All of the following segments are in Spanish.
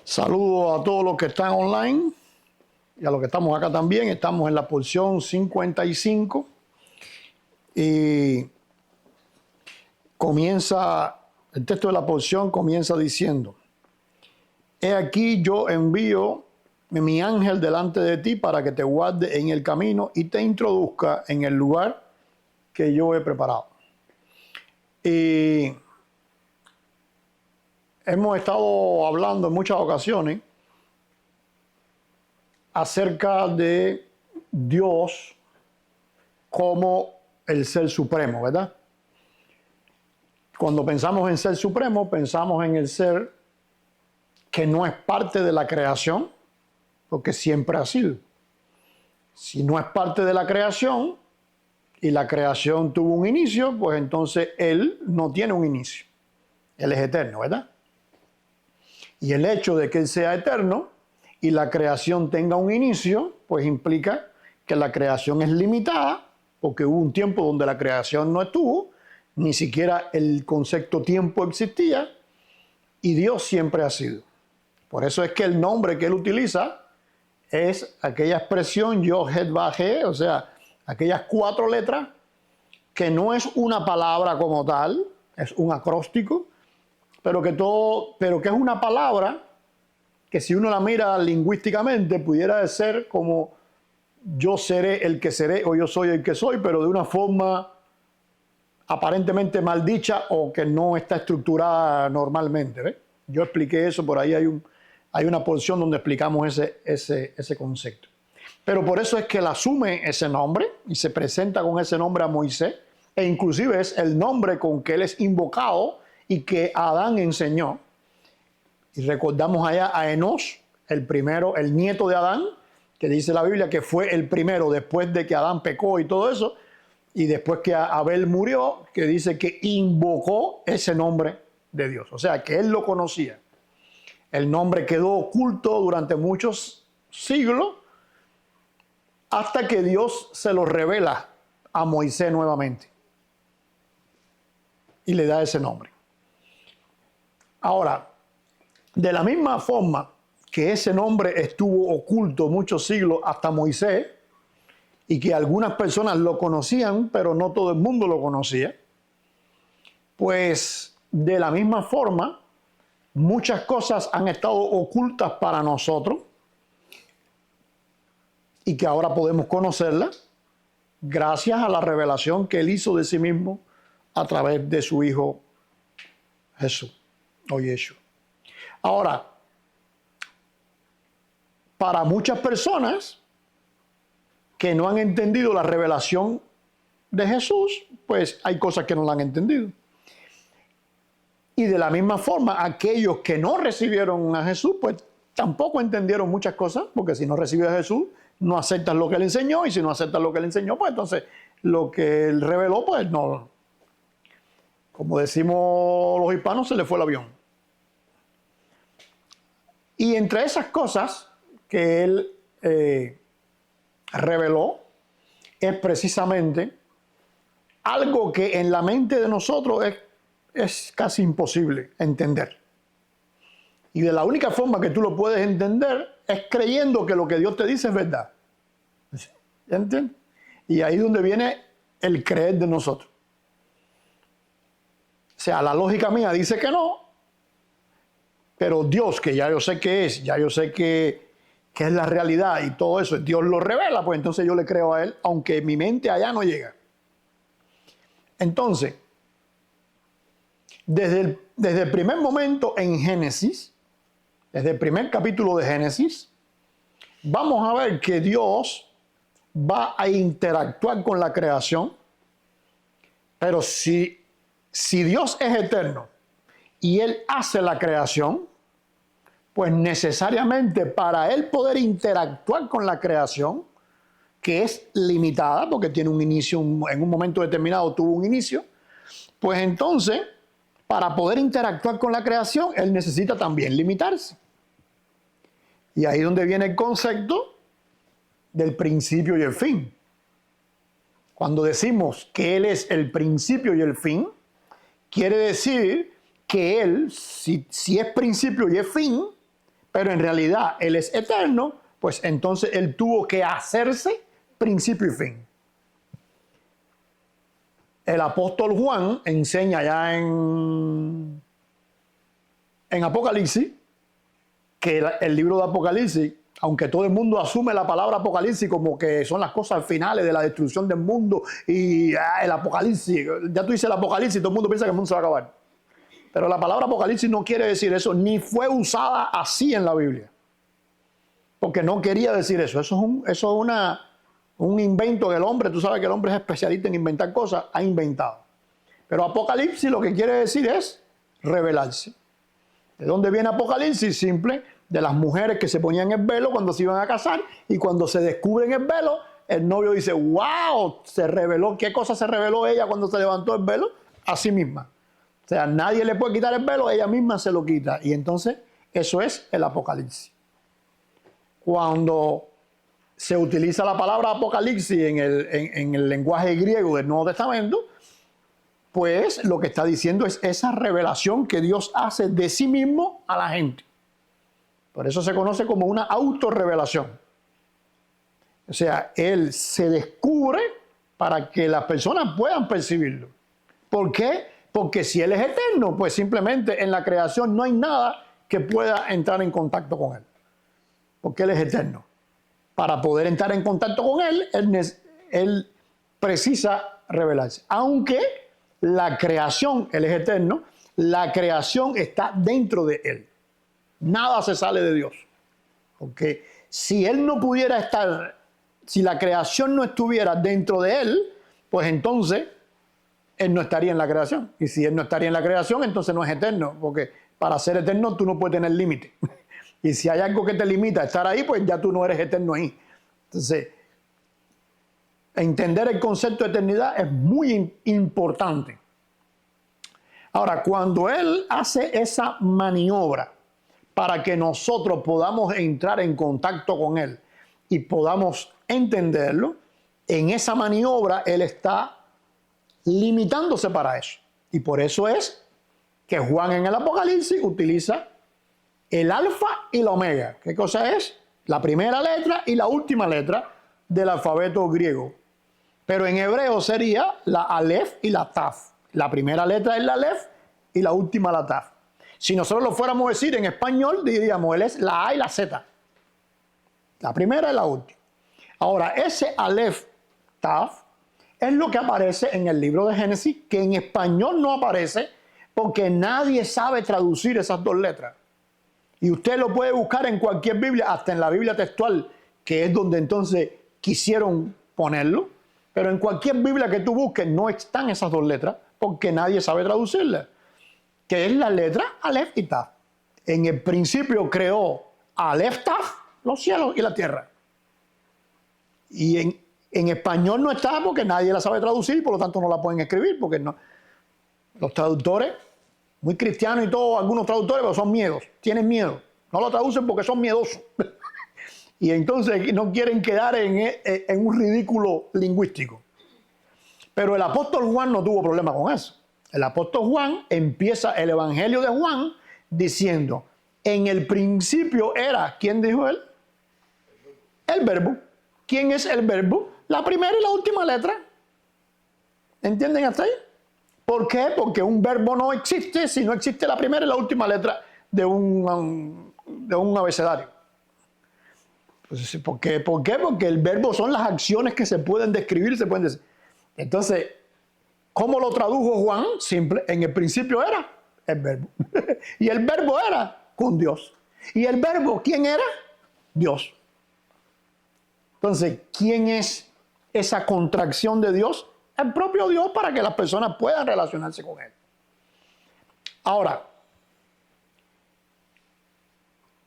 Saludos a todos los que están online y a los que estamos acá también. Estamos en la porción 55 y el texto de la porción comienza diciendo: He aquí yo envío mi ángel delante de ti para que te guarde en el camino y te introduzca en el lugar que yo he preparado. Y hemos estado hablando en muchas ocasiones acerca de Dios como el Ser Supremo, ¿verdad? Cuando pensamos en Ser Supremo, pensamos en el Ser que no es parte de la creación, porque siempre ha sido. Si no es parte de la creación y la creación tuvo un inicio, pues entonces Él no tiene un inicio. Él es eterno, ¿verdad? Y el hecho de que Él sea eterno y la creación tenga un inicio, pues implica que la creación es limitada, porque hubo un tiempo donde la creación no estuvo, ni siquiera el concepto tiempo existía, y Dios siempre ha sido. Por eso es que el nombre que Él utiliza es aquella expresión Yod, Het, Vav, He, o sea, aquellas 4 letras que no es una palabra como tal, es un acróstico, pero que es una palabra que si uno la mira lingüísticamente pudiera ser como yo seré el que seré o yo soy el que soy, pero de una forma aparentemente mal dicha o que no está estructurada normalmente, ¿ves? Yo expliqué eso, por ahí hay una porción donde explicamos ese concepto. Pero por eso es que él asume ese nombre y se presenta con ese nombre a Moisés, e inclusive es el nombre con que él es invocado y que Adán enseñó. Y recordamos allá a Enos, el primero, el nieto de Adán, que dice la Biblia que fue el primero después de que Adán pecó y todo eso, y después que Abel murió, que dice que invocó ese nombre de Dios. O sea, que él lo conocía. El nombre quedó oculto durante muchos siglos hasta que Dios se lo revela a Moisés nuevamente y le da ese nombre. Ahora, de la misma forma que ese nombre estuvo oculto muchos siglos hasta Moisés y que algunas personas lo conocían, pero no todo el mundo lo conocía, pues de la misma forma muchas cosas han estado ocultas para nosotros y que ahora podemos conocerlas gracias a la revelación que Él hizo de sí mismo a través de su Hijo Jesús o Yeshua. Ahora, para muchas personas que no han entendido la revelación de Jesús, pues hay cosas que no la han entendido. Y de la misma forma, aquellos que no recibieron a Jesús, pues tampoco entendieron muchas cosas, porque si no recibes a Jesús, no aceptas lo que Él enseñó, y si no aceptas lo que Él enseñó, pues entonces lo que Él reveló, pues no. Como decimos los hispanos, se le fue el avión. Y entre esas cosas que Él reveló, es precisamente algo que en la mente de nosotros es casi imposible entender. Y de la única forma que tú lo puedes entender es creyendo que lo que Dios te dice es verdad. ¿Ya entiendes? Y ahí es donde viene el creer de nosotros. O sea, la lógica mía dice que no, pero Dios, que ya yo sé que es, ya yo sé que es la realidad y todo eso, Dios lo revela, pues entonces yo le creo a Él, aunque mi mente allá no llega. Entonces, desde el primer momento en Génesis, desde el primer capítulo de Génesis, vamos a ver que Dios va a interactuar con la creación, pero si Dios es eterno y Él hace la creación, pues necesariamente para Él poder interactuar con la creación, que es limitada, porque tiene un inicio, en un momento determinado tuvo un inicio, pues entonces, para poder interactuar con la creación, Él necesita también limitarse. Y ahí es donde viene el concepto del principio y el fin. Cuando decimos que Él es el principio y el fin, quiere decir que Él, si es principio y es fin, pero en realidad Él es eterno, pues entonces Él tuvo que hacerse principio y fin. El apóstol Juan enseña ya en Apocalipsis que el libro de Apocalipsis, aunque todo el mundo asume la palabra Apocalipsis como que son las cosas finales de la destrucción del mundo y el Apocalipsis, ya tú dices el Apocalipsis, todo el mundo piensa que el mundo se va a acabar. Pero la palabra Apocalipsis no quiere decir eso, ni fue usada así en la Biblia. Porque no quería decir eso. Eso es un invento del hombre. Tú sabes que el hombre es especialista en inventar cosas, ha inventado. Pero Apocalipsis lo que quiere decir es revelarse. ¿De dónde viene Apocalipsis? Simple, de las mujeres que se ponían el velo cuando se iban a casar y cuando se descubren el velo, el novio dice, wow, se reveló. ¿Qué cosa se reveló ella cuando se levantó el velo? A sí misma. O sea, nadie le puede quitar el velo, ella misma se lo quita. Y entonces, eso es el Apocalipsis. Cuando se utiliza la palabra Apocalipsis en el lenguaje griego del Nuevo Testamento, pues lo que está diciendo es esa revelación que Dios hace de sí mismo a la gente. Por eso se conoce como una autorrevelación. O sea, Él se descubre para que las personas puedan percibirlo. ¿Por qué? Porque si Él es eterno, pues simplemente en la creación no hay nada que pueda entrar en contacto con Él. Porque Él es eterno. Para poder entrar en contacto con Él, Él precisa revelarse. Aunque la creación, Él es eterno, la creación está dentro de Él. Nada se sale de Dios. Porque si Él no pudiera estar, si la creación no estuviera dentro de Él, pues entonces Él no estaría en la creación. Y si Él no estaría en la creación, entonces no es eterno. Porque para ser eterno tú no puedes tener límite. Y si hay algo que te limita a estar ahí, pues ya tú no eres eterno ahí. Entonces, entender el concepto de eternidad es muy importante. Ahora, cuando Él hace esa maniobra para que nosotros podamos entrar en contacto con Él y podamos entenderlo, en esa maniobra Él está limitándose para eso. Y por eso es que Juan en el Apocalipsis utiliza el alfa y la omega. ¿Qué cosa es? La primera letra y la última letra del alfabeto griego. Pero en hebreo sería la alef y la taf. La primera letra es la alef y la última la taf. Si nosotros lo fuéramos a decir en español, diríamos, él es la A y la Z. La primera y la última. Ahora, ese alef, taf, es lo que aparece en el libro de Génesis, que en español no aparece porque nadie sabe traducir esas dos letras. Y usted lo puede buscar en cualquier Biblia, hasta en la Biblia textual, que es donde entonces quisieron ponerlo. Pero en cualquier Biblia que tú busques no están esas dos letras porque nadie sabe traducirlas. Que es la letra Aleph y Taf. En el principio creó Aleph Taf los cielos y la tierra. Y en español no está porque nadie la sabe traducir y por lo tanto no la pueden escribir porque no. Los traductores, muy cristianos y todo, algunos traductores, pero son miedos, tienen miedo. No lo traducen porque son miedosos. Y entonces no quieren quedar en un ridículo lingüístico. Pero el apóstol Juan no tuvo problema con eso. El apóstol Juan empieza el evangelio de Juan diciendo, en el principio era, ¿quién dijo él? El verbo. ¿Quién es el verbo? La primera y la última letra. ¿Entienden hasta ahí? ¿Por qué? Porque un verbo no existe si no existe la primera y la última letra de un abecedario. Entonces, ¿por qué? Porque el verbo son las acciones que se pueden describir, se pueden decir. Entonces, ¿cómo lo tradujo Juan? Simple, en el principio era el verbo. Y el verbo era con Dios. ¿Y el verbo quién era? Dios. Entonces, ¿quién es esa contracción de Dios? El propio Dios, para que las personas puedan relacionarse con Él. Ahora,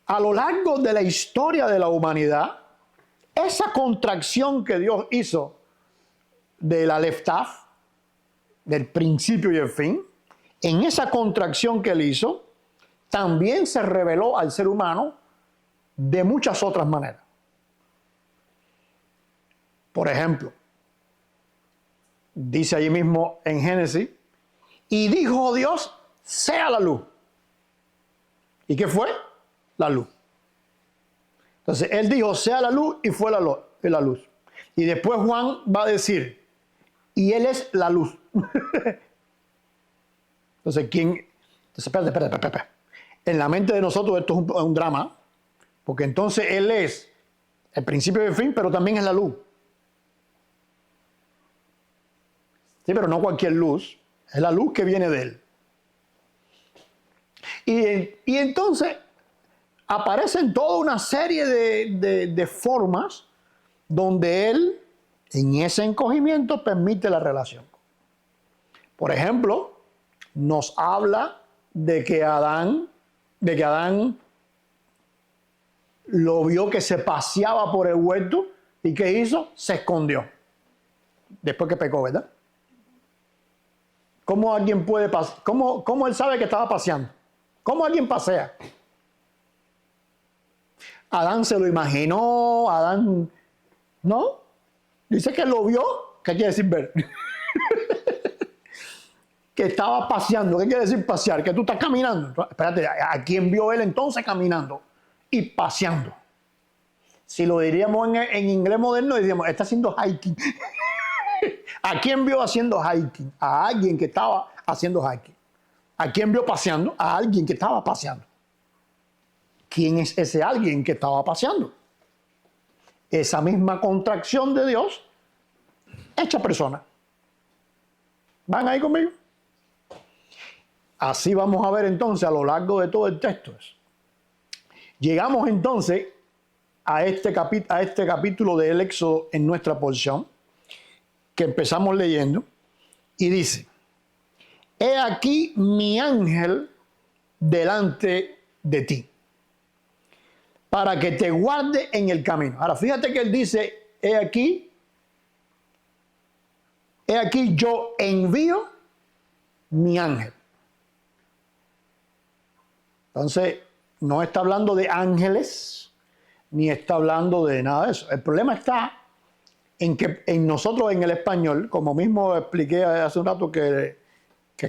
a lo largo de la historia de la humanidad, esa contracción que Dios hizo de la Aleph Taf, del principio y el fin, en esa contracción que Él hizo, también se reveló al ser humano de muchas otras maneras. Por ejemplo, dice allí mismo en Génesis, y dijo Dios, sea la luz. ¿Y qué fue? La luz. Entonces, él dijo, sea la luz, y fue la luz. Y después Juan va a decir, y él es la luz. Entonces, espérate. En la mente de nosotros esto es un drama, porque entonces él es el principio y el fin, pero también es la luz. Sí, pero no cualquier luz, es la luz que viene de él. Y entonces aparecen toda una serie de formas donde él, en ese encogimiento, permite la relación. Por ejemplo, nos habla de que Adán lo vio que se paseaba por el huerto y ¿qué hizo? Se escondió. Después que pecó, ¿verdad? ¿Cómo alguien puede pasear? ¿Cómo él sabe que estaba paseando? ¿Cómo alguien pasea? Adán se lo imaginó, Adán, ¿no? Dice que lo vio, ¿qué quiere decir ver? Que estaba paseando, ¿qué quiere decir pasear? Que tú estás caminando. Espérate, ¿a quién vio él entonces caminando y paseando? Si lo diríamos en inglés moderno, diríamos, está haciendo hiking. ¿A quién vio haciendo hiking? A alguien que estaba haciendo hiking. ¿A quién vio paseando? A alguien que estaba paseando. ¿Quién es ese alguien que estaba paseando? Esa misma contracción de Dios hecha persona. ¿Van ahí conmigo? Así vamos a ver entonces a lo largo de todo el texto. Llegamos entonces a este capítulo del Éxodo en nuestra porción, que empezamos leyendo, y dice, he aquí mi ángel delante de ti, para que te guarde en el camino. Ahora, fíjate que él dice, he aquí yo envío mi ángel. Entonces, no está hablando de ángeles, ni está hablando de nada de eso. El problema está en que en nosotros en el español, como mismo expliqué hace un rato que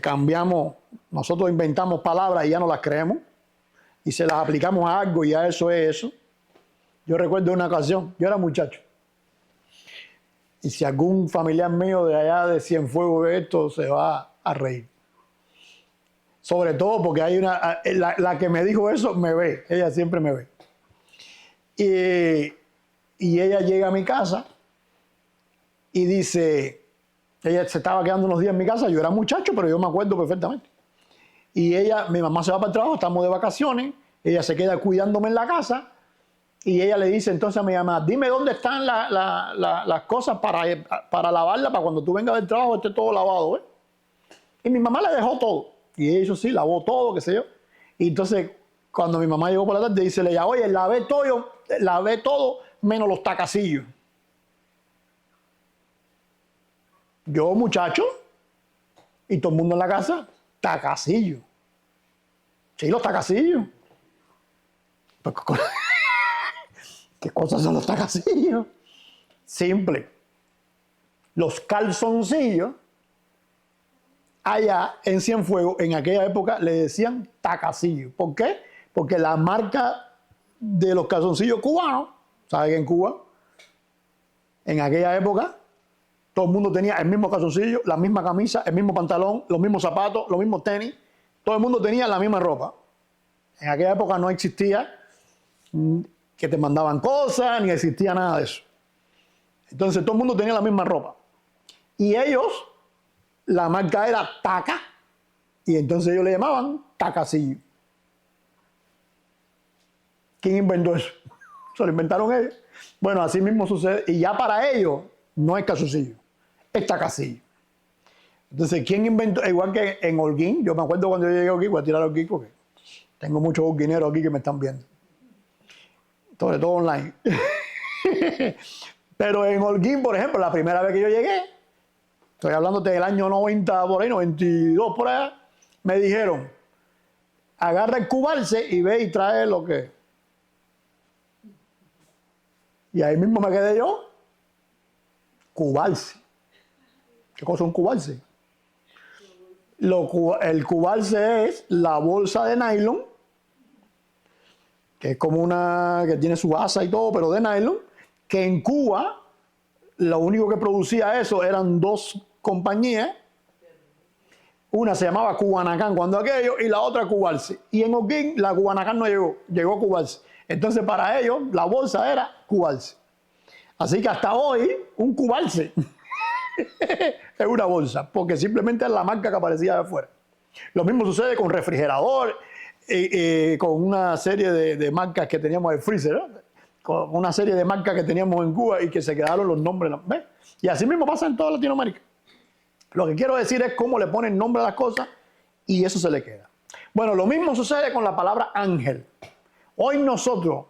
cambiamos, nosotros inventamos palabras y ya no las creemos, y se las aplicamos a algo y ya eso es eso. Yo recuerdo una ocasión, yo era muchacho, y si algún familiar mío de allá de Cienfuegos ve esto, se va a reír. Sobre todo porque hay la que me dijo eso me ve, ella siempre me ve. Y ella llega a mi casa y dice, ella se estaba quedando unos días en mi casa, yo era muchacho, pero yo me acuerdo perfectamente. Y mi mamá se va para el trabajo, estamos de vacaciones, ella se queda cuidándome en la casa y ella le dice entonces a mi mamá, dime dónde están las cosas para lavarla, para cuando tú vengas del trabajo esté todo lavado, ¿eh? Y mi mamá le dejó todo. Y eso sí, lavó todo, qué sé yo. Y entonces, cuando mi mamá llegó por la tarde, dice ella, oye, lavé todo menos los tacacillos. Yo, muchacho, y todo el mundo en la casa, tacacillos. Sí, los tacacillos. ¿Qué cosas son los tacacillos? Simple. Los calzoncillos, allá en Cienfuegos, en aquella época le decían tacacillo. ¿Por qué? Porque la marca de los calzoncillos cubanos, ¿sabes que en Cuba? En aquella época, todo el mundo tenía el mismo calzoncillo, la misma camisa, el mismo pantalón, los mismos zapatos, los mismos tenis. Todo el mundo tenía la misma ropa. En aquella época no existía que te mandaban cosas, ni existía nada de eso. Entonces todo el mundo tenía la misma ropa. Y ellos, la marca era Taca, y entonces ellos le llamaban tacacillo. ¿Quién inventó eso? Se lo inventaron ellos. Bueno, así mismo sucede. Y ya para ellos no es calzoncillo, es tacacillo. Entonces, ¿quién inventó? Igual que en Holguín, yo me acuerdo cuando yo llegué aquí, voy a tirar a Holguín porque tengo muchos holguineros aquí que me están viendo. Sobre todo online. Pero en Holguín, por ejemplo, la primera vez que yo llegué, estoy hablando del año 90 por ahí, 92 por allá, me dijeron, agarra el cubalce y ve y trae lo que... Y ahí mismo me quedé yo, cubalce. ¿Qué cosa es un cubalce? El cubalce es la bolsa de nylon que es como una que tiene su asa y todo, pero de nylon, que en Cuba lo único que producía eso eran dos compañías. Una se llamaba Cubanacán cuando aquello y la otra Cubalse. Y en Holguín la Cubanacán no llegó, llegó Cubalse. Entonces para ellos la bolsa era Cubalse. Así que hasta hoy un Cubalse es una bolsa, porque simplemente es la marca que aparecía de afuera. Lo mismo sucede con refrigerador, con una serie de marcas que teníamos en freezer, ¿no? Con una serie de marcas que teníamos en Cuba y que se quedaron los nombres. ¿Ves? Y así mismo pasa en toda Latinoamérica. Lo que quiero decir es cómo le ponen nombre a las cosas y eso se le queda. Bueno, lo mismo sucede con la palabra ángel. Hoy nosotros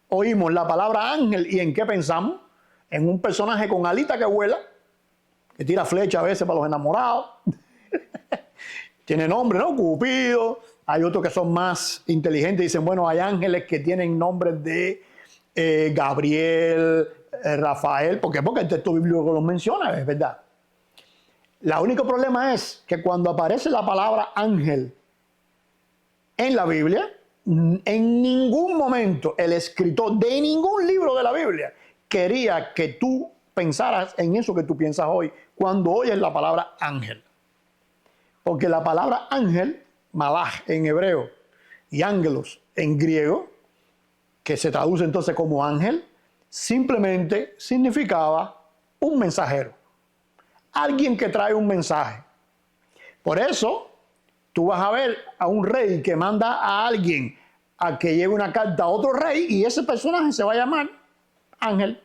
oímos la palabra ángel y ¿en qué pensamos? En un personaje con alita que vuela, que tira flecha a veces para los enamorados. Tiene nombre, ¿no? Cupido. Hay otros que son más inteligentes y dicen, bueno, hay ángeles que tienen nombres de Gabriel, Rafael. ¿Por qué? Porque el texto bíblico los menciona, es verdad. El único problema es que cuando aparece la palabra ángel en la Biblia, en ningún momento el escritor de ningún libro de la Biblia quería que tú pensaras en eso que tú piensas hoy cuando oyes la palabra ángel. Porque la palabra ángel, malach en hebreo y ángelos en griego, que se traduce entonces como ángel, simplemente significaba un mensajero. Alguien que trae un mensaje. Por eso, tú vas a ver a un rey que manda a alguien a que lleve una carta a otro rey y ese personaje se va a llamar ángel.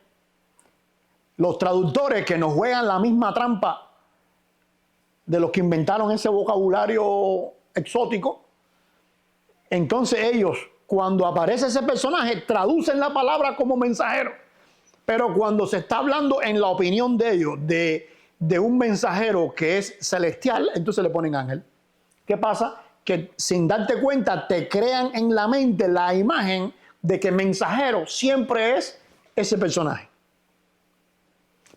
Los traductores que nos juegan la misma trampa de los que inventaron ese vocabulario exótico, entonces ellos, cuando aparece ese personaje, traducen la palabra como mensajero. Pero cuando se está hablando en la opinión de ellos de un mensajero que es celestial, entonces le ponen ángel. ¿Qué pasa? Que sin darte cuenta te crean en la mente la imagen de que mensajero siempre es ese personaje.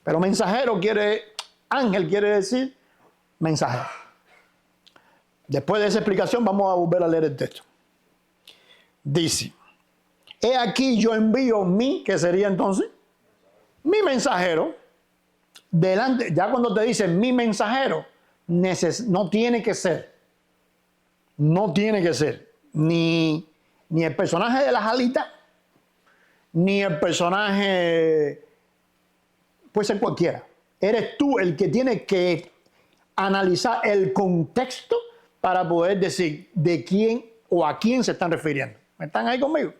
Pero ángel quiere decir mensajero. Después de esa explicación vamos a volver a leer el texto. Dice, he aquí yo envío ¿qué sería entonces? Mi mensajero. Delante, ya cuando te dicen mi mensajero, no tiene que ser. No tiene que ser ni el personaje de las alitas, ni el personaje, puede ser cualquiera. Eres tú el que tiene que analizar el contexto para poder decir de quién o a quién se están refiriendo. ¿Me están ahí conmigo?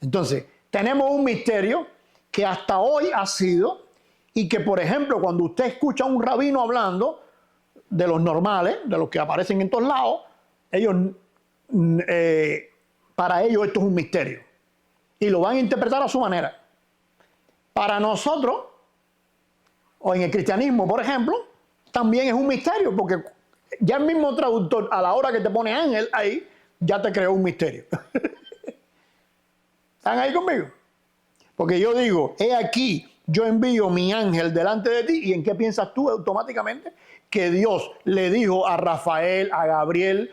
Entonces, tenemos un misterio que hasta hoy ha sido, y que, por ejemplo, cuando usted escucha a un rabino hablando de los normales, de los que aparecen en todos lados, para ellos esto es un misterio. Y lo van a interpretar a su manera. Para nosotros, o en el cristianismo, por ejemplo, también es un misterio, porque ya el mismo traductor, a la hora que te pone ángel ahí, ya te creó un misterio. ¿Están ahí conmigo? Porque yo digo, he aquí, yo envío mi ángel delante de ti, ¿y en qué piensas tú automáticamente? Que Dios le dijo a Rafael, a Gabriel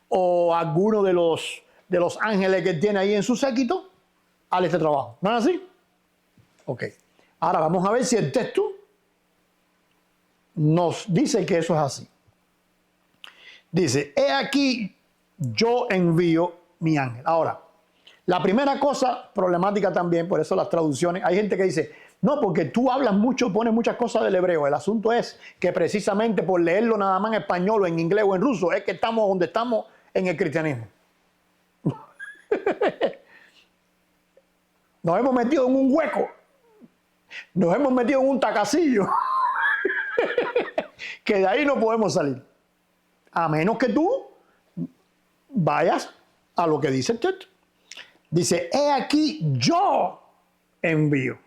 o a alguno de los ángeles que tiene ahí en su séquito, haz este trabajo. ¿No es así? Ok. Ahora vamos a ver si el texto nos dice que eso es así. Dice, he aquí, yo envío mi ángel. Ahora, la primera cosa problemática también, por eso las traducciones, hay gente que dice, no, porque tú hablas mucho, pones muchas cosas del hebreo. El asunto es que precisamente por leerlo nada más en español o en inglés o en ruso, es que estamos donde estamos en el cristianismo. Nos hemos metido en un hueco, nos hemos metido en un tacacillo, que de ahí no podemos salir. A menos que tú vayas a lo que dice el texto. Dice, he aquí yo envío.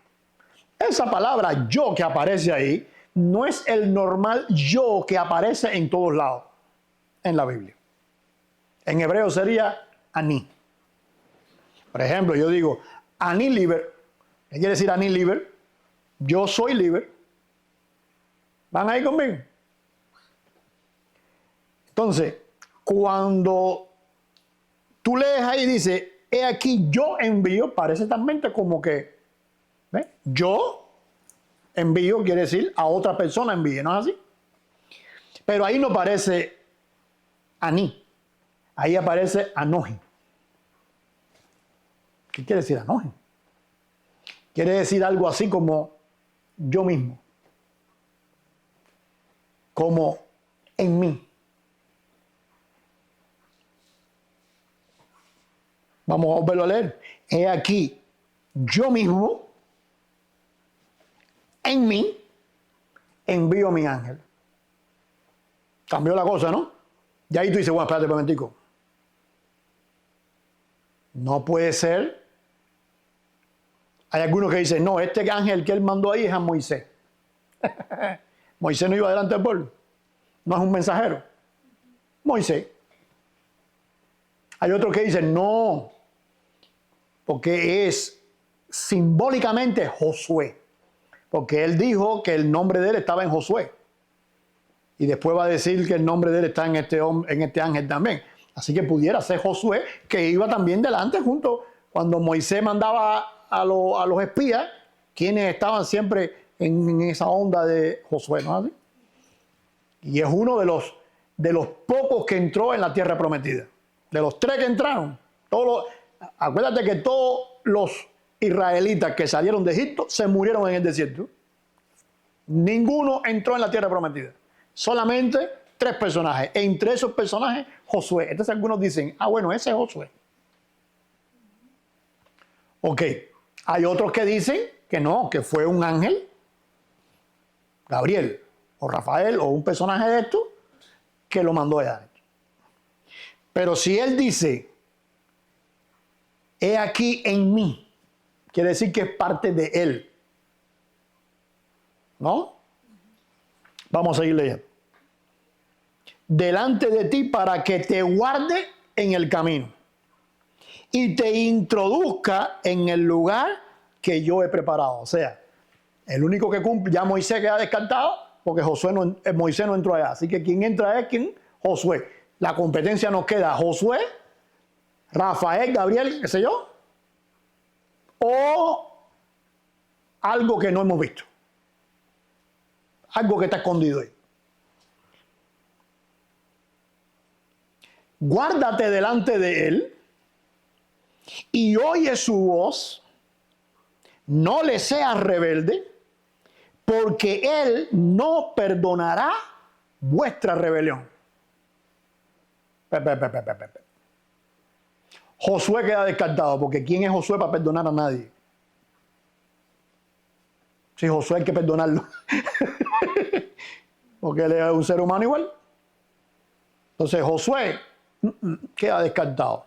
Esa palabra yo que aparece ahí no es el normal yo que aparece en todos lados en la Biblia. En hebreo sería ani. Por ejemplo, yo digo ani liber. ¿Qué quiere decir ani liber? Yo soy liber. ¿Van ahí conmigo? Entonces, cuando tú lees ahí dice, he aquí yo envío, parece también como que, ¿ves? Yo envío quiere decir a otra persona envíe, ¿no es así? Pero ahí no aparece Aní, ahí aparece Anoji. ¿Qué quiere decir Anoji? Quiere decir algo así como yo mismo, como en mí. Vamos a volverlo a leer. He aquí, yo mismo, en mí, envío a mi ángel. Cambió la cosa, ¿no? Y ahí tú dices, bueno, espérate un momentico. No puede ser. Hay algunos que dicen, no, este ángel que él mandó ahí es a Moisés. Moisés no iba delante del pueblo. No es un mensajero. Moisés. Hay otros que dicen, no, porque es simbólicamente Josué. Porque él dijo que el nombre de él estaba en Josué. Y después va a decir que el nombre de él está en este ángel también. Así que pudiera ser Josué, que iba también delante junto cuando Moisés mandaba a los espías, quienes estaban siempre en esa onda de Josué, ¿no es así? Y es uno de los pocos que entró en la tierra prometida. De los 3 que entraron, acuérdate que todos los israelitas que salieron de Egipto se murieron en el desierto. Ninguno entró en la tierra prometida. Solamente 3 personajes. E entre esos personajes, Josué. Entonces algunos dicen, bueno, ese es Josué. Ok. Hay otros que dicen que no, que fue un ángel, Gabriel, o Rafael, o un personaje de estos, que lo mandó allá. Pero si él dice, he aquí en mí, quiere decir que es parte de él. ¿No? Vamos a seguir leyendo. Delante de ti para que te guarde en el camino y te introduzca en el lugar que yo he preparado. O sea, el único que cumple, ya Moisés queda descartado porque Moisés no entró allá. Así que quien entra es Josué. La competencia nos queda Josué, Rafael, Gabriel, qué sé yo, o algo que no hemos visto. Algo que está escondido ahí. Guárdate delante de él y oye su voz, no le seas rebelde, porque él no perdonará vuestra rebelión. Josué queda descartado, porque ¿quién es Josué para perdonar a nadie? Si Josué hay que perdonarlo, porque él es un ser humano igual. Entonces Josué queda descartado.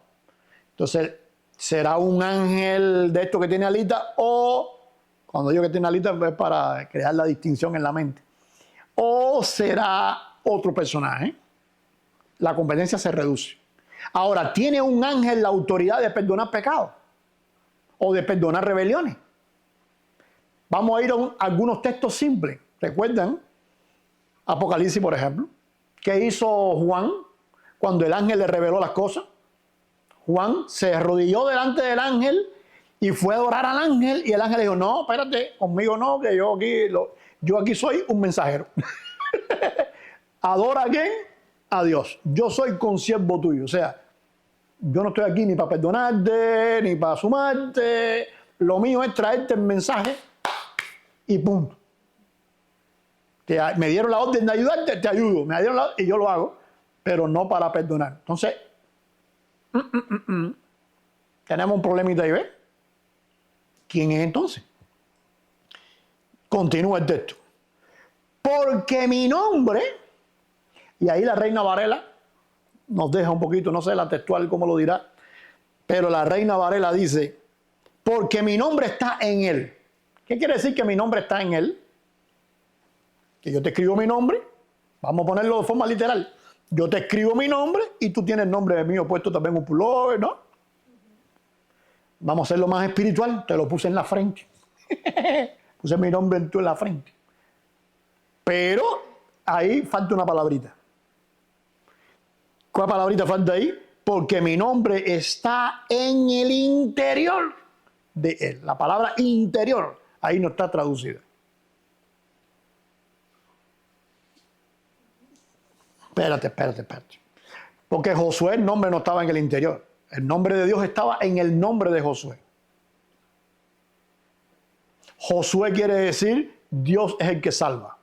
Entonces, ¿será un ángel de estos que tiene alitas? O, cuando digo que tiene alitas, es para crear la distinción en la mente. O será otro personaje. La competencia se reduce. Ahora, ¿tiene un ángel la autoridad de perdonar pecados? ¿O de perdonar rebeliones? Vamos a ir a algunos textos simples. ¿Recuerdan? Apocalipsis, por ejemplo. ¿Qué hizo Juan cuando el ángel le reveló las cosas? Juan se arrodilló delante del ángel y fue a adorar al ángel, y el ángel dijo, no, espérate, conmigo no, que yo aquí soy un mensajero. ¿Adora a quién? A Dios. Yo soy consiervo tuyo. O sea, yo no estoy aquí ni para perdonarte, ni para sumarte. Lo mío es traerte el mensaje y punto. Me dieron la orden de ayudarte, te ayudo. Me dieron y yo lo hago, pero no para perdonar. Entonces, tenemos un problemita ahí, ¿ves? ¿Quién es entonces? Continúa el texto. Porque mi nombre, y ahí la Reina Varela nos deja un poquito, no sé la textual cómo lo dirá, pero la Reina Varela dice, porque mi nombre está en él. ¿Qué quiere decir que mi nombre está en él? Que yo te escribo mi nombre, vamos a ponerlo de forma literal. Yo te escribo mi nombre y tú tienes el nombre mío puesto también en un pullover, ¿no? Vamos a hacerlo más espiritual, te lo puse en la frente. Puse mi nombre en la frente. Pero ahí falta una palabrita. ¿Cuál palabrita falta ahí? porque mi nombre está en el interior de él. La palabra interior ahí no está traducida. Espérate. Porque Josué, el nombre no estaba en el interior. El nombre de Dios estaba en el nombre de Josué. Josué quiere decir Dios es el que salva.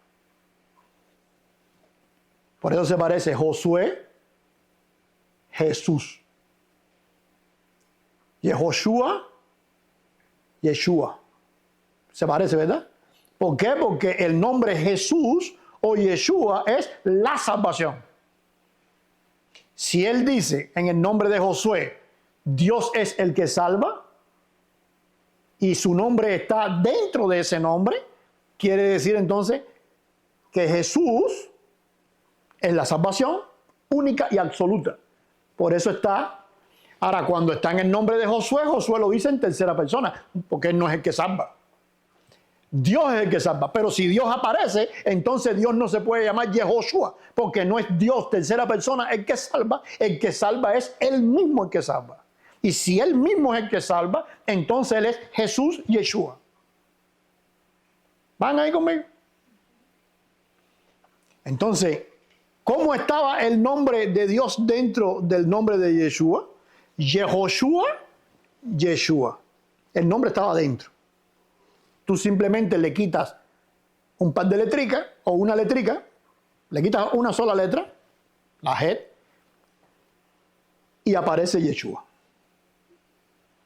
Por eso se parece Josué, Jesús. Yehoshua, Yeshua. Se parece, ¿verdad? ¿Por qué? Porque el nombre Jesús o Yeshua es la salvación. Si él dice en el nombre de Josué, Dios es el que salva, y su nombre está dentro de ese nombre, quiere decir entonces que Jesús es la salvación única y absoluta. Por eso está, ahora cuando está en el nombre de Josué, Josué lo dice en tercera persona, porque él no es el que salva. Dios es el que salva, pero si Dios aparece, entonces Dios no se puede llamar Yehoshua, porque no es Dios tercera persona el que salva es él mismo el que salva. Y si él mismo es el que salva, entonces él es Jesús Yeshua. ¿Van ahí conmigo? Entonces, ¿cómo estaba el nombre de Dios dentro del nombre de Yeshua? Yehoshua, Yeshua. El nombre estaba dentro. Tú simplemente le quitas un par de letricas o una letrica, le quitas una sola letra, la Het, y aparece Yeshua.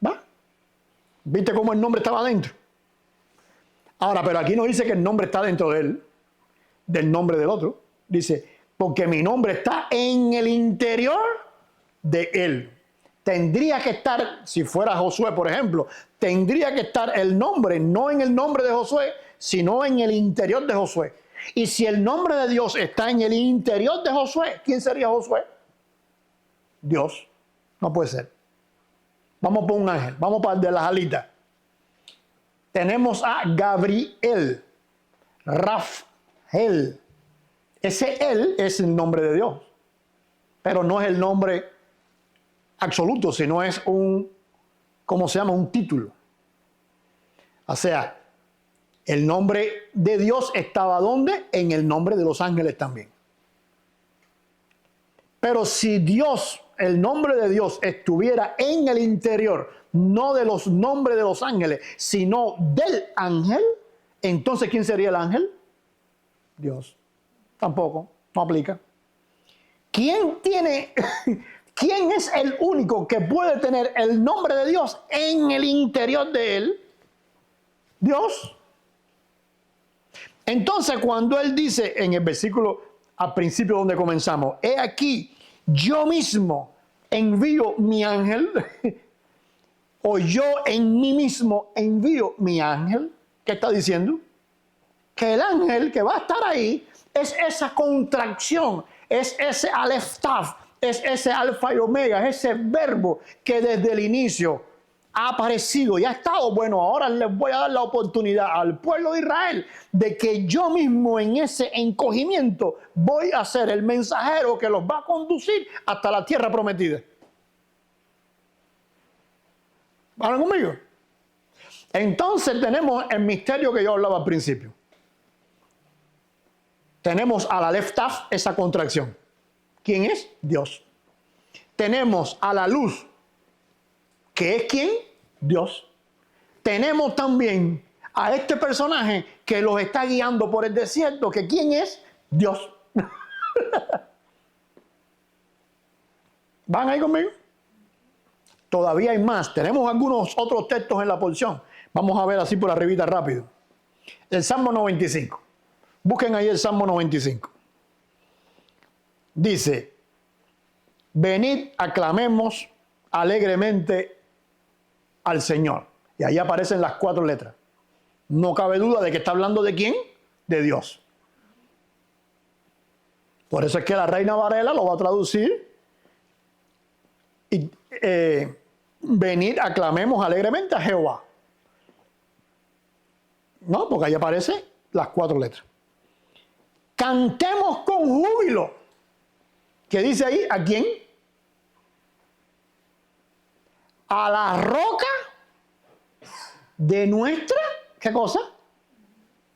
¿Va? ¿Viste cómo el nombre estaba dentro? Ahora, pero aquí no dice que el nombre está dentro de él, del nombre del otro. Dice, porque mi nombre está en el interior de él. Tendría que estar, si fuera Josué, por ejemplo, tendría que estar el nombre, no en el nombre de Josué, sino en el interior de Josué. Y si el nombre de Dios está en el interior de Josué, ¿quién sería Josué? Dios. No puede ser. Vamos por un ángel, vamos para el de las alitas. Tenemos a Gabriel, Rafael. Ese él es el nombre de Dios, pero no es el nombre absoluto, sino es un, ¿cómo se llama? Un título. O sea, el nombre de Dios estaba ¿dónde? En el nombre de los ángeles también. Pero si Dios, el nombre de Dios estuviera en el interior, no de los nombres de los ángeles, sino del ángel, entonces ¿quién sería el ángel? Dios. Tampoco, no aplica. ¿Quién es el único que puede tener el nombre de Dios en el interior de él? Dios. Entonces, cuando él dice en el versículo al principio donde comenzamos, he aquí, yo mismo envío mi ángel, o yo en mí mismo envío mi ángel, ¿qué está diciendo? Que el ángel que va a estar ahí es esa contracción, es ese Aleph Tav, es ese alfa y omega, es ese verbo que desde el inicio ha aparecido y ha estado. Bueno, ahora les voy a dar la oportunidad al pueblo de Israel de que yo mismo en ese encogimiento voy a ser el mensajero que los va a conducir hasta la tierra prometida. ¿Van conmigo? Entonces tenemos el misterio que yo hablaba al principio. Tenemos a la Aleph Tav, esa contracción. ¿Quién es? Dios. Tenemos a la luz, que es ¿quién? Dios. Tenemos también a este personaje que los está guiando por el desierto, que ¿quién es? Dios. ¿Van ahí conmigo? Todavía hay más. Tenemos algunos otros textos en la porción. Vamos a ver así por arribita rápido. El Salmo 95. Busquen ahí el Salmo 95. Dice, venid, aclamemos alegremente al Señor. Y ahí aparecen las 4 letras. No cabe duda de que está hablando de ¿quién? De Dios. Por eso es que la Reina Varela lo va a traducir. Y, venid, aclamemos alegremente a Jehová. No, porque ahí aparecen las 4 letras. Cantemos con júbilo. ¿Qué dice ahí? ¿A quién? a la roca de nuestra, ¿qué cosa?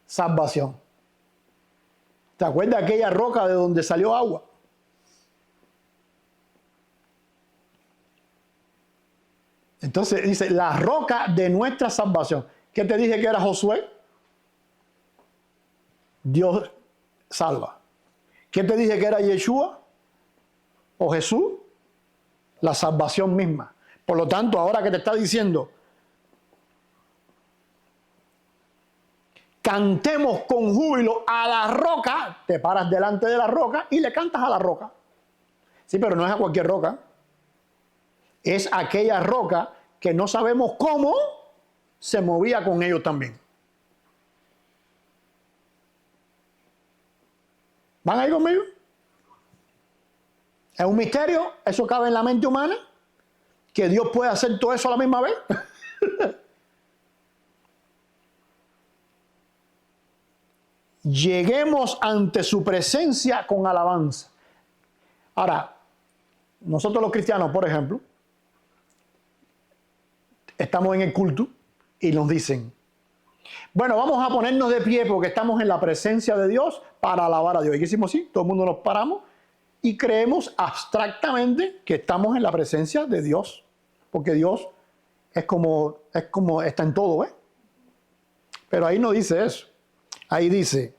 Salvación. ¿Te acuerdas de aquella roca de donde salió agua? Entonces dice, la roca de nuestra salvación. ¿Qué te dije que era Josué? Dios salva. ¿Qué te dije que era Yeshua? ¿O Jesús? La salvación misma. Por lo tanto, ahora que te está diciendo, cantemos con júbilo a la roca, te paras delante de la roca y le cantas a la roca. Sí, pero no es a cualquier roca. Es aquella roca que no sabemos cómo se movía con ellos también. ¿Van ahí conmigo? Es un misterio, eso cabe en la mente humana, que Dios puede hacer todo eso a la misma vez. Lleguemos ante su presencia con alabanza. Ahora, nosotros los cristianos, por ejemplo, estamos en el culto y nos dicen, bueno, vamos a ponernos de pie porque estamos en la presencia de Dios para alabar a Dios. ¿Y qué hicimos así? Todo el mundo nos paramos y creemos abstractamente que estamos en la presencia de Dios. Porque Dios es como está en todo, ¿ves? Pero ahí no dice eso. Ahí dice,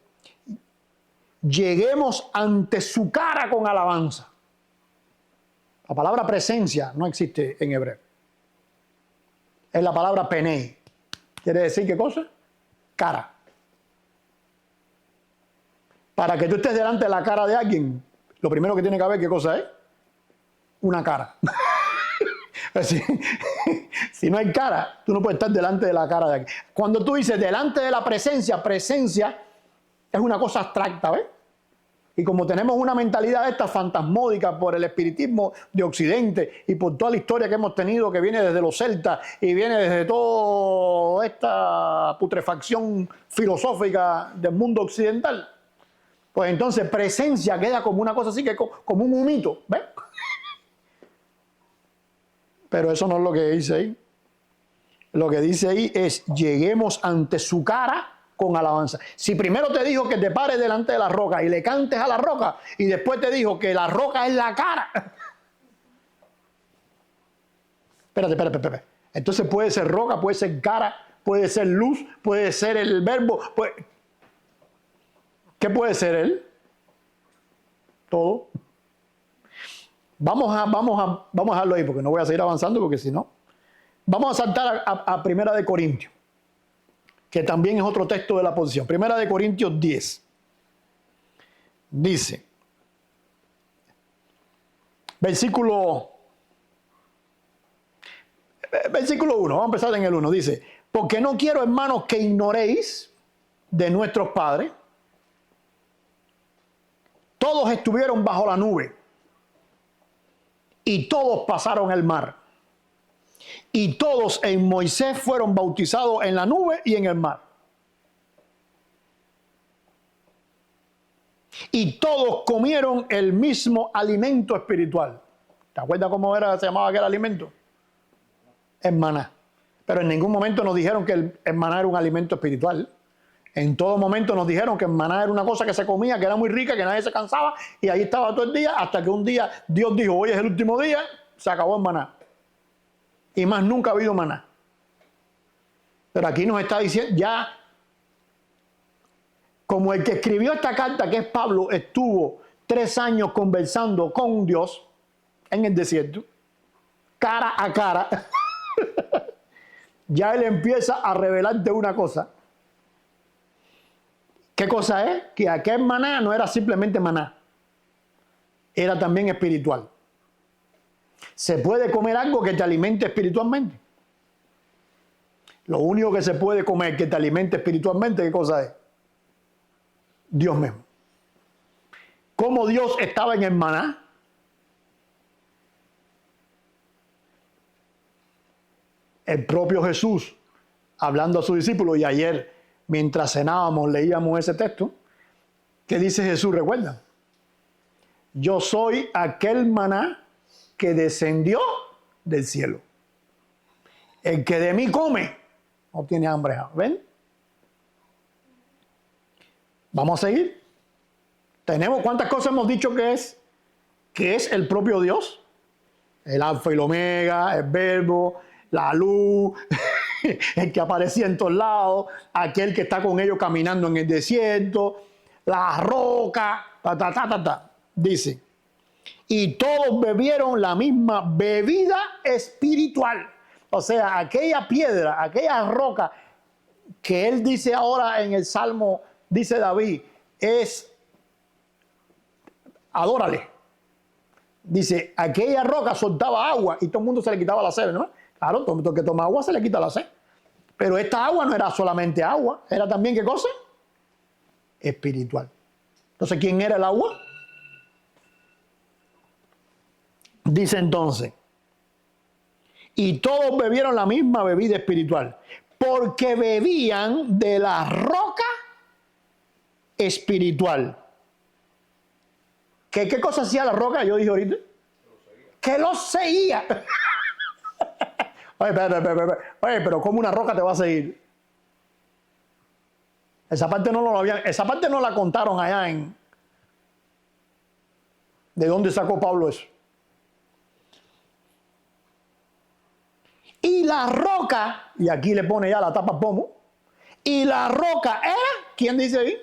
lleguemos ante su cara con alabanza. La palabra presencia no existe en hebreo. Es la palabra penei. ¿Quiere decir qué cosa? Cara. Para que tú estés delante de la cara de alguien, lo primero que tiene que haber, ¿qué cosa es? Una cara. Si no hay cara, tú no puedes estar delante de la cara de alguien. Cuando tú dices delante de la presencia, presencia es una cosa abstracta, ¿ves? Y como tenemos una mentalidad esta fantasmódica por el espiritismo de Occidente y por toda la historia que hemos tenido que viene desde los celtas y viene desde toda esta putrefacción filosófica del mundo occidental, pues entonces presencia queda como una cosa así, que como un humito, ¿ves? Pero eso no es lo que dice ahí. Lo que dice ahí es, lleguemos ante su cara con alabanza. Si primero te dijo que te pares delante de la roca y le cantes a la roca, y después te dijo que la roca es la cara. Espérate. Entonces puede ser roca, puede ser cara, puede ser luz, puede ser el verbo. ¿Qué puede ser él? Todo. Vamos a dejarlo ahí porque no voy a seguir avanzando porque si no. Vamos a saltar a Primera de Corintios, que también es otro texto de la posición. Primera de Corintios 10. Dice, versículo 1, vamos a empezar en el 1, dice, porque no quiero, hermanos, que ignoréis de nuestros padres. Todos estuvieron bajo la nube y todos pasaron el mar. Y todos en Moisés fueron bautizados en la nube y en el mar. Y todos comieron el mismo alimento espiritual. ¿Te acuerdas cómo se llamaba aquel alimento? El maná. Pero en ningún momento nos dijeron que el maná era un alimento espiritual. En todo momento nos dijeron que el maná era una cosa que se comía, que era muy rica, que nadie se cansaba, y ahí estaba todo el día, hasta que un día Dios dijo, hoy es el último día, se acabó el maná. Y más nunca ha habido maná. Pero aquí nos está diciendo, ya, como el que escribió esta carta, que es Pablo, estuvo 3 años conversando con Dios en el desierto, cara a cara, ya él empieza a revelarte una cosa. ¿Qué cosa es? Que aquel maná no era simplemente maná, era también espiritual. Se puede comer algo que te alimente espiritualmente. Lo único que se puede comer que te alimente espiritualmente, ¿qué cosa es? Dios mismo. ¿Cómo Dios estaba en el maná? El propio Jesús, hablando a sus discípulos, y ayer, mientras cenábamos, leíamos ese texto, ¿qué dice Jesús? ¿Recuerdan? Yo soy aquel maná que descendió del cielo. El que de mí come no tiene hambre. ¿Ven? Vamos a seguir. Tenemos cuántas cosas hemos dicho que es el propio Dios. El alfa y el omega, el verbo, la luz, el que aparecía en todos lados, aquel que está con ellos caminando en el desierto, la roca, Dice, y todos bebieron la misma bebida espiritual. O sea, aquella piedra, aquella roca que él dice ahora en el Salmo, dice David, es, adórale. Dice, aquella roca soltaba agua y todo el mundo se le quitaba la sed, ¿no? Claro, todo el que toma agua se le quita la sed. Pero esta agua no era solamente agua, era también, ¿qué cosa? Espiritual. Entonces, ¿quién era el agua? Dice entonces, y todos bebieron la misma bebida espiritual, porque bebían de la roca espiritual. ¿Qué cosa hacía la roca? Yo dije ahorita. Que los seguía. Oye, pero ¿cómo una roca te va a seguir? Esa parte esa parte no la contaron allá en... ¿De dónde sacó Pablo eso? Y la roca, y aquí le pone ya la tapa pomo, y la roca era, ¿quién dice ahí?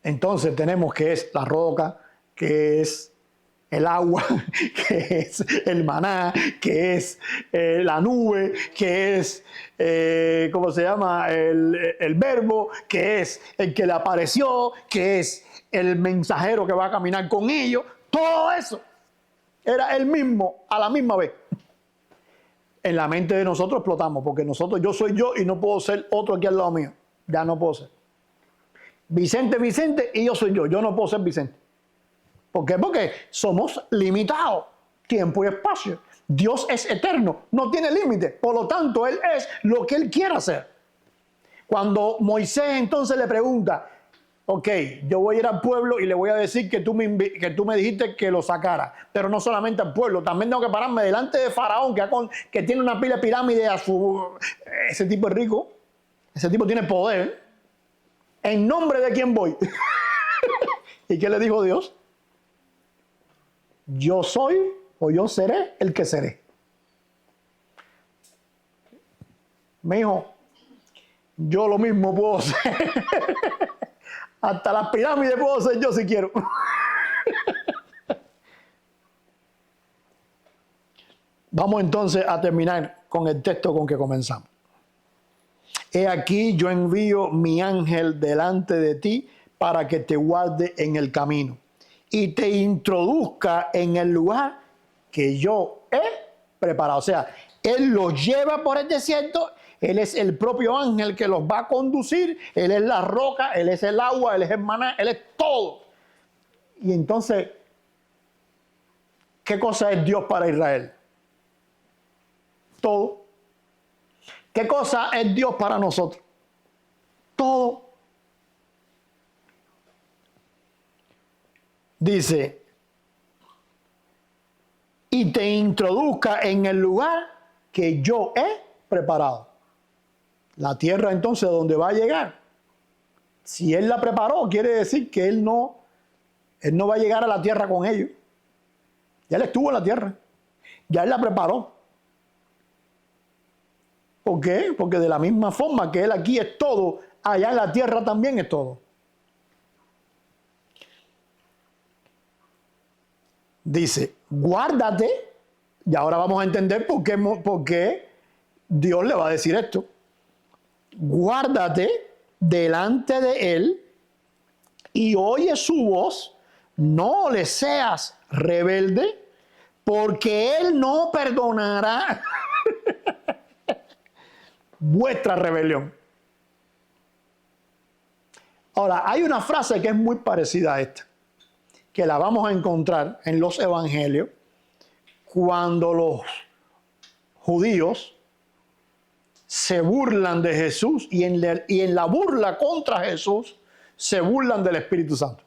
Entonces tenemos que es la roca, que es el agua, que es el maná, que es la nube, que es, ¿cómo se llama? El verbo, que es el que le apareció, que es el mensajero que va a caminar con ellos. Todo eso era el mismo a la misma vez. En la mente de nosotros explotamos, porque nosotros, yo soy yo y no puedo ser otro aquí al lado mío. Ya no puedo ser. Vicente y yo soy yo. Yo no puedo ser Vicente. ¿Por qué? Porque somos limitados, tiempo y espacio. Dios es eterno, no tiene límite. Por lo tanto, Él es lo que Él quiera hacer. Cuando Moisés entonces le pregunta, ok, yo voy a ir al pueblo y le voy a decir que tú me dijiste que lo sacara. Pero no solamente al pueblo, también tengo que pararme delante de Faraón, que tiene una pila de pirámides a su... Ese tipo es rico, ese tipo tiene poder. ¿En nombre de quién voy? ¿Y qué le dijo Dios? Yo soy o yo seré el que seré. Me dijo, yo lo mismo puedo ser. Hasta las pirámides puedo ser yo si quiero. Vamos entonces a terminar con el texto con que comenzamos. He aquí yo envío mi ángel delante de ti para que te guarde en el camino y te introduzca en el lugar que yo he preparado. O sea, Él los lleva por el desierto, Él es el propio ángel que los va a conducir, Él es la roca, Él es el agua, Él es el maná, Él es todo. Y entonces, ¿qué cosa es Dios para Israel? Todo. ¿Qué cosa es Dios para nosotros? Todo. Dice, y te introduzca en el lugar que yo he preparado. La tierra entonces donde va a llegar. Si Él la preparó, quiere decir que Él no va a llegar a la tierra con ellos. Ya Él estuvo en la tierra. Ya Él la preparó. ¿Por qué? Porque de la misma forma que Él aquí es todo, allá en la tierra también es todo. Dice, guárdate, y ahora vamos a entender por qué Dios le va a decir esto. Guárdate delante de Él y oye su voz, no le seas rebelde, porque Él no perdonará vuestra rebelión. Ahora, hay una frase que es muy parecida a esta, que la vamos a encontrar en los evangelios, cuando los judíos se burlan de Jesús y en la burla contra Jesús se burlan del Espíritu Santo.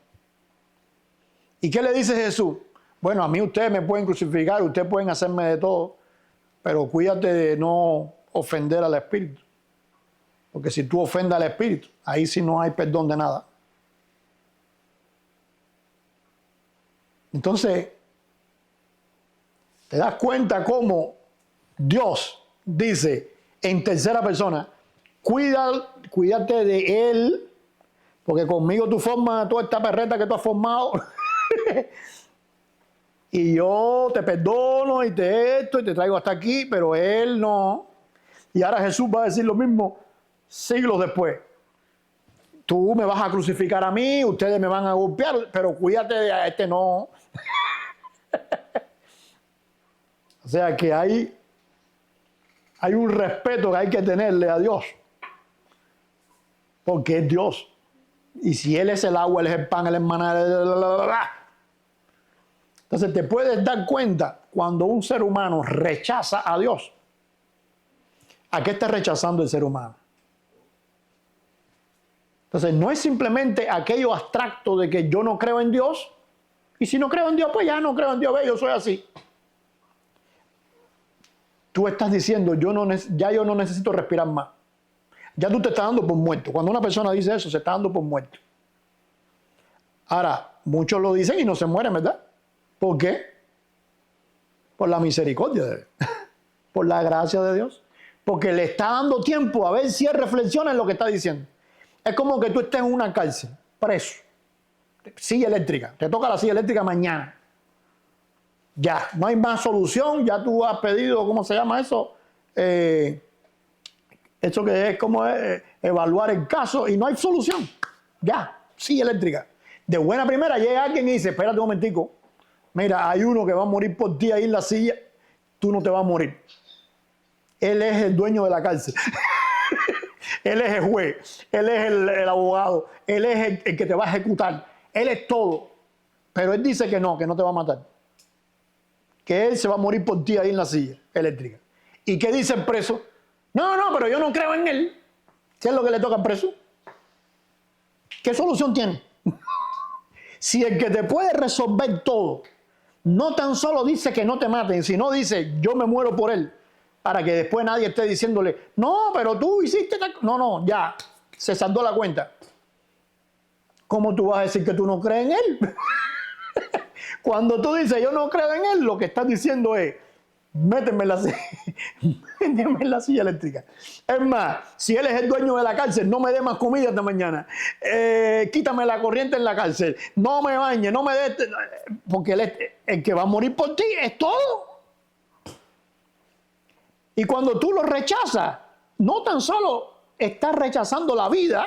¿Y qué le dice Jesús? Bueno, a mí ustedes me pueden crucificar, ustedes pueden hacerme de todo, pero cuídate de no ofender al Espíritu. Porque si tú ofendas al Espíritu, ahí sí no hay perdón de nada. Entonces, te das cuenta cómo Dios dice en tercera persona, cuídate de él, porque conmigo tú formas toda esta perreta que tú has formado. Y yo te perdono y te traigo hasta aquí, pero él no. Y ahora Jesús va a decir lo mismo siglos después. Tú me vas a crucificar a mí, ustedes me van a golpear, pero cuídate de este no. O sea que hay un respeto que hay que tenerle a Dios. Porque es Dios. Y si Él es el agua, Él es el pan, Él es el maná. Entonces te puedes dar cuenta cuando un ser humano rechaza a Dios. ¿A qué está rechazando el ser humano? Entonces no es simplemente aquello abstracto de que yo no creo en Dios. Y si no creo en Dios, pues ya no creo en Dios, ve, yo soy así. Tú estás diciendo, ya yo no necesito respirar más. Ya tú te estás dando por muerto. Cuando una persona dice eso, se está dando por muerto. Ahora, muchos lo dicen y no se mueren, ¿verdad? ¿Por qué? Por la misericordia de Dios. Por la gracia de Dios. Porque le está dando tiempo a ver si él reflexiona en lo que está diciendo. Es como que tú estés en una cárcel, preso. Silla eléctrica. Te toca la silla eléctrica mañana. Ya, no hay más solución. Ya tú has pedido, ¿cómo se llama eso? Eso que es como evaluar el caso y no hay solución. Ya, silla eléctrica. De buena primera llega alguien y dice, espérate un momentico. Mira, hay uno que va a morir por ti ahí en la silla. Tú no te vas a morir. Él es el dueño de la cárcel. Él es el juez. Él es el abogado. Él es el que te va a ejecutar. Él es todo. Pero él dice que no te va a matar. Que él se va a morir por ti ahí en la silla eléctrica. ¿Y qué dice el preso? No, pero yo no creo en él. ¿Qué es lo que le toca al preso? ¿Qué solución tiene? Si el que te puede resolver todo no tan solo dice que no te maten, sino dice yo me muero por él, para que después nadie esté diciéndole no, pero tú hiciste tal... No, ya, se saldó la cuenta. ¿Cómo tú vas a decir que tú no crees en él? Cuando tú dices yo no creo en él, lo que estás diciendo es méteme en la silla eléctrica. Es más, si él es el dueño de la cárcel, no me dé más comida esta mañana. Quítame la corriente en la cárcel. No me bañe, no me dé... Porque él es el que va a morir por ti, es todo. Y cuando tú lo rechazas, no tan solo estás rechazando la vida,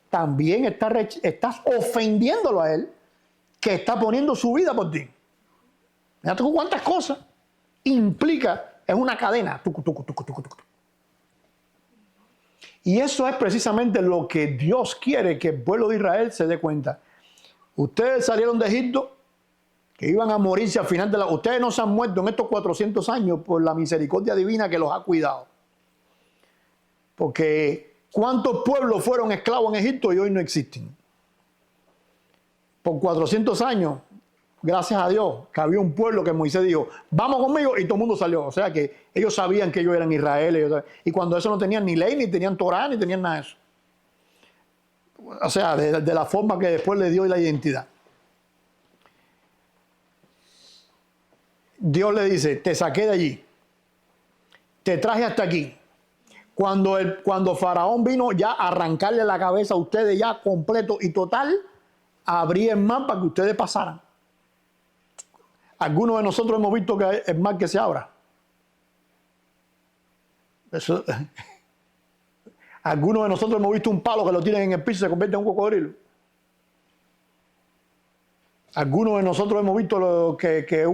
también estás ofendiéndolo a él, que está poniendo su vida por ti. Fíjate cuántas cosas implica, es una cadena. Y eso es precisamente lo que Dios quiere que el pueblo de Israel se dé cuenta. Ustedes salieron de Egipto, que iban a morirse al final de la... Ustedes no se han muerto en estos 400 años por la misericordia divina que los ha cuidado. Porque ¿cuántos pueblos fueron esclavos en Egipto y hoy no existen? Por 400 años, gracias a Dios, que había un pueblo que Moisés dijo, vamos conmigo, y todo el mundo salió. O sea que ellos sabían que ellos eran Israel. Y cuando eso no tenían ni ley, ni tenían Torá, ni tenían nada de eso. O sea, de la forma que después le dio la identidad. Dios le dice, te saqué de allí, te traje hasta aquí. Cuando Faraón vino ya a arrancarle la cabeza a ustedes ya completo y total, abrí el mar para que ustedes pasaran. Algunos de nosotros hemos visto que el mar que se abra. Eso, algunos de nosotros hemos visto un palo que lo tienen en el piso y se convierte en un cocodrilo. Algunos de nosotros hemos visto que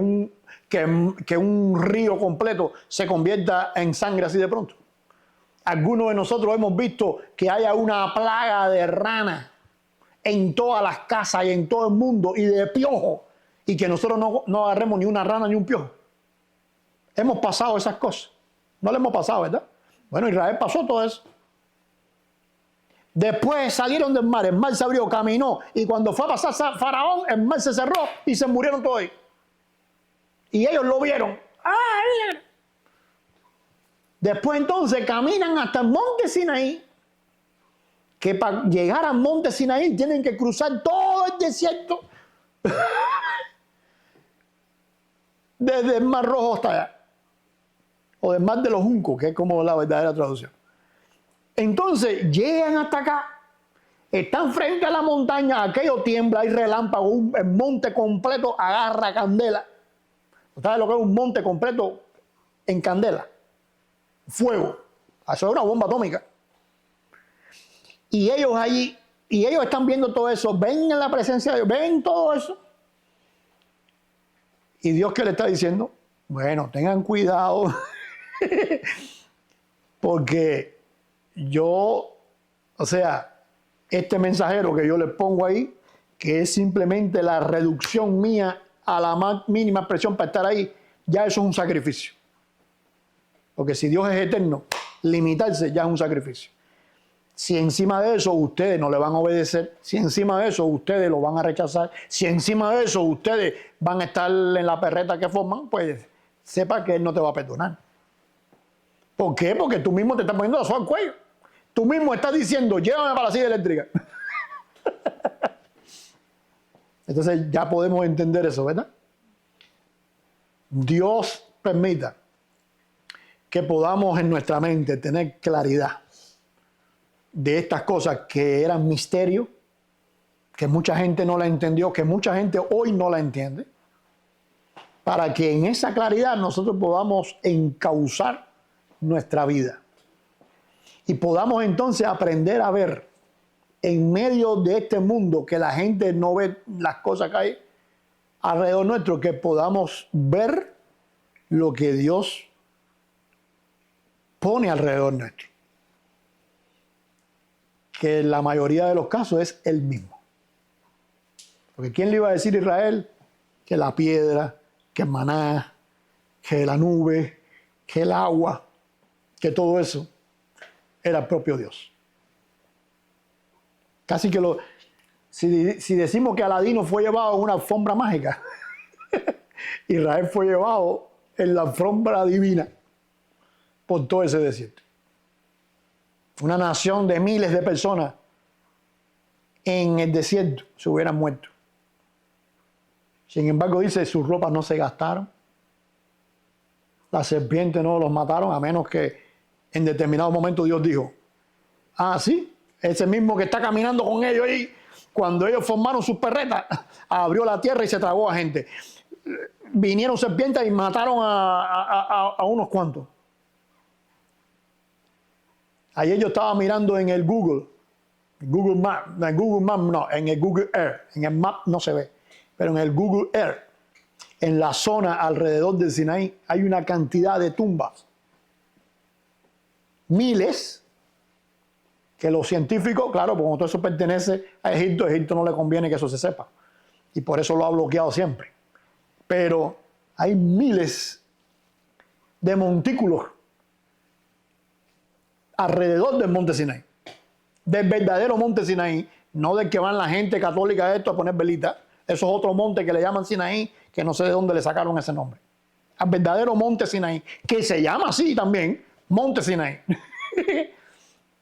un río completo se convierta en sangre así de pronto. Algunos de nosotros hemos visto que haya una plaga de ranas en todas las casas y en todo el mundo y de piojos, y que nosotros no agarremos ni una rana ni un piojo. Hemos pasado esas cosas. No le hemos pasado, ¿verdad? Bueno, Israel pasó todo eso. Después salieron del mar, el mar se abrió, caminó, y cuando fue a pasar Faraón, el mar se cerró y se murieron todos ahí. Y ellos lo vieron. ¡Ah, bien! Después entonces caminan hasta el monte Sinaí, que para llegar al monte Sinaí tienen que cruzar todo el desierto, desde el Mar Rojo hasta allá, o del Mar de los Juncos, que es como la verdadera traducción. Entonces llegan hasta acá, están frente a la montaña, aquello tiembla, hay relámpago, el monte completo agarra candela. ¿Sabes lo que es un monte completo en candela? Fuego. Eso es una bomba atómica. Y ellos allí, y ellos están viendo todo eso, ven en la presencia de Dios, ven todo eso. Y Dios, ¿qué le está diciendo? Bueno, tengan cuidado, porque este mensajero que yo les pongo ahí, que es simplemente la reducción mía a la más mínima expresión para estar ahí, ya eso es un sacrificio. Porque si Dios es eterno, limitarse ya es un sacrificio. Si encima de eso ustedes no le van a obedecer, si encima de eso ustedes lo van a rechazar, si encima de eso ustedes van a estar en la perreta que forman, pues sepa que Él no te va a perdonar. ¿Por qué? Porque tú mismo te estás poniendo la soga al cuello. Tú mismo estás diciendo, llévame para la silla eléctrica. Entonces ya podemos entender eso, ¿verdad? Dios permita que podamos en nuestra mente tener claridad de estas cosas que eran misterio, que mucha gente no la entendió, que mucha gente hoy no la entiende, para que en esa claridad nosotros podamos encauzar nuestra vida y podamos entonces aprender a ver en medio de este mundo que la gente no ve las cosas que hay alrededor nuestro, que podamos ver lo que Dios pone alrededor nuestro, que en la mayoría de los casos es Él mismo. Porque ¿quién le iba a decir a Israel que la piedra, que el maná, que la nube, que el agua, que todo eso era el propio Dios? Casi que si decimos que Aladino fue llevado en una alfombra mágica, Israel fue llevado en la alfombra divina por todo ese desierto. Una nación de miles de personas en el desierto se hubieran muerto. Sin embargo, dice, sus ropas no se gastaron. Las serpientes no los mataron, a menos que en determinado momento Dios dijo, ah, sí, ese mismo que está caminando con ellos ahí, cuando ellos formaron sus perretas, abrió la tierra y se tragó a gente. Vinieron serpientes y mataron a unos cuantos. Ayer yo estaba mirando en el Google Maps, en el Google Earth, en el Map no se ve, pero en el Google Earth, en la zona alrededor del Sinaí, hay una cantidad de tumbas. Miles, que los científicos, claro, porque como todo eso pertenece a Egipto no le conviene que eso se sepa. Y por eso lo ha bloqueado siempre. Pero hay miles de montículos alrededor del monte Sinaí. Del verdadero monte Sinaí, no del que van la gente católica a poner velitas. Eso es otro monte que le llaman Sinaí, que no sé de dónde le sacaron ese nombre. Al verdadero monte Sinaí, que se llama así también, monte Sinaí,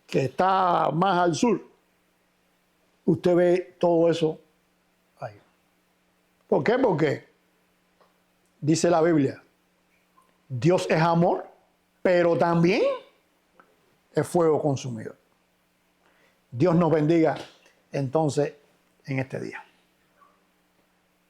que está más al sur. Usted ve todo eso ahí. ¿Por qué? Porque dice la Biblia, Dios es amor, pero también es fuego consumidor. Dios nos bendiga entonces en este día.